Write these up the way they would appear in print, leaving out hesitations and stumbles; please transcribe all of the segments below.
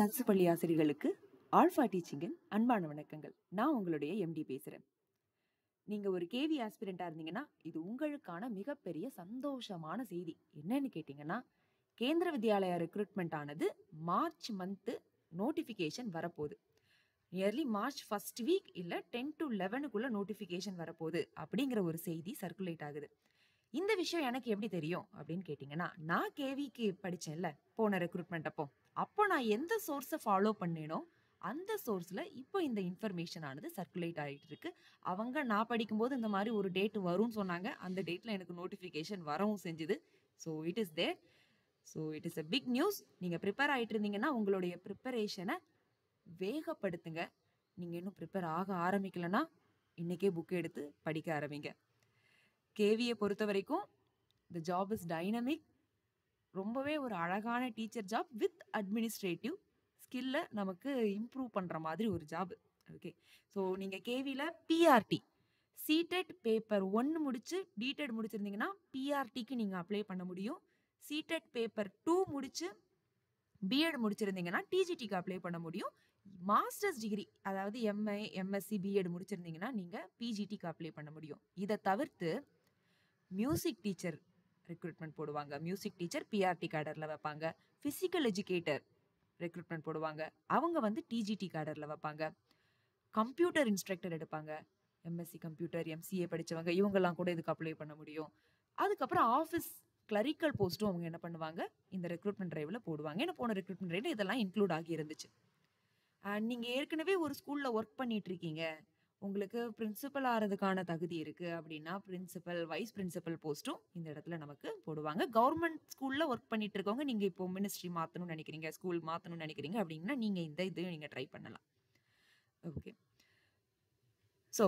அரசு பள்ளி ஆசிரியர்களுக்கு ஆல்ஃபா டீச்சிங்கின் அன்பான வணக்கங்கள். நான் உங்களுடைய எம்டி பேசுறேன். நீங்க ஒரு கேவி ஆஸ்பிரண்டா இருந்தீங்கன்னா இது உங்களுக்கான மிகப்பெரிய சந்தோஷமான செய்தி. என்னன்னு கேட்டீங்கன்னா, கேந்திர வித்யாலயா ரெக்ரூட்மெண்ட் ஆனது மார்ச் மந்த் நோட்டிபிகேஷன் வரப்போகுது. நியர்லி மார்ச் ஃபர்ஸ்ட் வீக் இல்ல 10 to 11க்குள்ள நோட்டிபிகேஷன் வரப்போகுது அப்படிங்கிற ஒரு செய்தி சர்க்குலேட் ஆகுது. இந்த விஷயம் எனக்கு எப்படி தெரியும் அப்படின்னு கேட்டீங்கன்னா, நான் கேவிக்கு படிச்சேன்ல போன ரெக்ரூட்மெண்ட் அப்போ நான் எந்த சோர்ஸை ஃபாலோ பண்ணேனோ அந்த சோர்ஸ்ல இப்போ இந்த இன்ஃபர்மேஷன் ஆனது சர்க்குலேட் ஆகிட்டு இருக்கு. அவங்க நான் படிக்கும்போது இந்த மாதிரி ஒரு டேட் வரும்னு சொன்னாங்க. அந்த டேட்ல எனக்கு நோட்டிஃபிகேஷன் வரவும் செஞ்சுது. So it is there. So it is a big news. நீங்க ப்ரிப்பேர் ஆகிட்டு இருந்தீங்கன்னா உங்களுடைய ப்ரிப்பரேஷனை வேகப்படுத்துங்க. நீங்க இன்னும் ப்ரிப்பேர் ஆக ஆரம்பிக்கலன்னா இன்னைக்கே புக் எடுத்து படிக்க ஆரம்பிங்க. கேவியை பொறுத்த வரைக்கும் த ஜாப் இஸ் டைனமிக். ரொம்பவே ஒரு அழகான டீச்சர் ஜாப் வித் அட்மினிஸ்ட்ரேட்டிவ் ஸ்கில்ல நமக்கு இம்ப்ரூவ் பண்ணுற மாதிரி ஒரு ஜாப். ஓகே, ஸோ நீங்கள் கேவியில் பிஆர்டி சிடெட் பேப்பர் 1 முடிச்சு டிடெட் முடிச்சிருந்தீங்கன்னா பிஆர்டிக்கு நீங்கள் அப்ளை பண்ண முடியும். சிடெட் பேப்பர் 2 முடிச்சு பிஎட் முடிச்சிருந்தீங்கன்னா டிஜிடிக்கு அப்ளை பண்ண முடியும். மாஸ்டர்ஸ் டிகிரி அதாவது எம்ஏ எம்எஸ்சி பிஎட் முடிச்சிருந்தீங்கன்னா நீங்கள் பிஜிடிக்கு அப்ளை பண்ண முடியும். இதை தவிர்த்து மியூசிக் டீச்சர் ரெக்ரூட்மெண்ட் போடுவாங்க. மியூசிக் டீச்சர் பிஆர்டி கேடரில் வைப்பாங்க. ஃபிசிக்கல் எஜுகேட்டர் ரெக்ரூட்மெண்ட் போடுவாங்க. அவங்க வந்து டிஜிடி கேடரில் வைப்பாங்க. கம்ப்யூட்டர் இன்ஸ்ட்ரக்டர் எடுப்பாங்க. எம்எஸ்சி கம்ப்யூட்டர் எம்சிஏ படித்தவங்க இவங்கெல்லாம் கூட இதுக்கு அப்ளை பண்ண முடியும். அதுக்கப்புறம் ஆஃபீஸ் கிளரிக்கல் போஸ்ட்டும் அவங்க என்ன பண்ணுவாங்க, இந்த ரெக்ரூட்மெண்ட் டிரைவில் போடுவாங்க. ஏன்னா போன ரெக்ரூட்மெண்ட் டிரைவில் இதெல்லாம் இன்க்ளூட் ஆகி இருந்துச்சு. அண்ட் நீங்கள் ஏற்கனவே ஒரு ஸ்கூலில் ஒர்க் பண்ணிட்டு இருக்கீங்க, உங்களுக்கு பிரின்சிபல் ஆகிறதுக்கான தகுதி இருக்கு அப்படின்னா பிரின்சிபல் வைஸ் பிரின்சிபல் போஸ்ட்டும் இந்த இடத்துல நமக்கு போடுவாங்க. கவர்மெண்ட் ஸ்கூல்ல ஒர்க் பண்ணிட்டு இருக்கவங்க நீங்க இப்போ மினிஸ்ட்ரி மாத்தணும்னு நினைக்கிறீங்க, ஸ்கூல் மாத்தணும்னு நினைக்கிறீங்க அப்படின்னா நீங்க இது நீங்க ட்ரை பண்ணலாம். ஓகே, ஸோ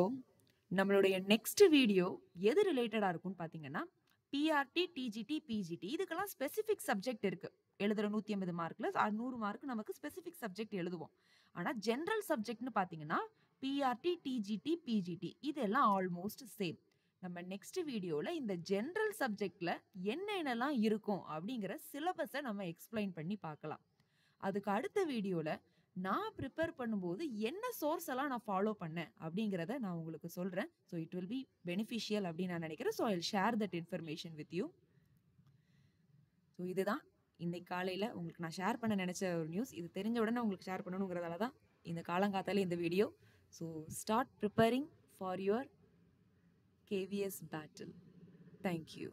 நம்மளுடைய நெக்ஸ்ட் வீடியோ எது ரிலேட்டடா இருக்கும்னு பாத்தீங்கன்னா பிஆர்டி டிஜிடி பிஜிடி இதுக்கெல்லாம் ஸ்பெசிபிக் சப்ஜெக்ட் இருக்கு. எழுதுற 150 மார்க்ல 100 மார்க் நமக்கு ஸ்பெசிபிக் சப்ஜெக்ட் எழுதுவோம். ஆனா ஜென்ரல் சப்ஜெக்ட்னு பாத்தீங்கன்னா பிஆர்டி டிஜிடி பிஜிடி இதெல்லாம் ஆல்மோஸ்ட் சேம். நம்ம நெக்ஸ்ட் வீடியோல இந்த ஜென்ரல் சப்ஜெக்ட்ல என்னென்னலாம் இருக்கும் அப்படிங்கிற சிலபஸை நம்ம எக்ஸ்பிளைன் பண்ணி பார்க்கலாம். அதுக்கு அடுத்த வீடியோல நான் ப்ரிப்பேர் பண்ணும்போது என்ன சோர்ஸ் எல்லாம் நான் ஃபாலோ பண்ணேன் அப்படிங்கிறத நான் உங்களுக்கு சொல்றேன். So it will be beneficial அப்படின்னு நான் நினைக்கிறேன். So I will share that information with you. So இதுதான் இன்னைக்கு காலையில் உங்களுக்கு நான் ஷேர் பண்ண நினச்ச ஒரு நியூஸ். இது தெரிஞ்ச உடனே உங்களுக்கு ஷேர் பண்ணணுங்கிறதால தான் இந்த காலங்காத்தாலே இந்த video. So start preparing for your KVS battle. Thank you.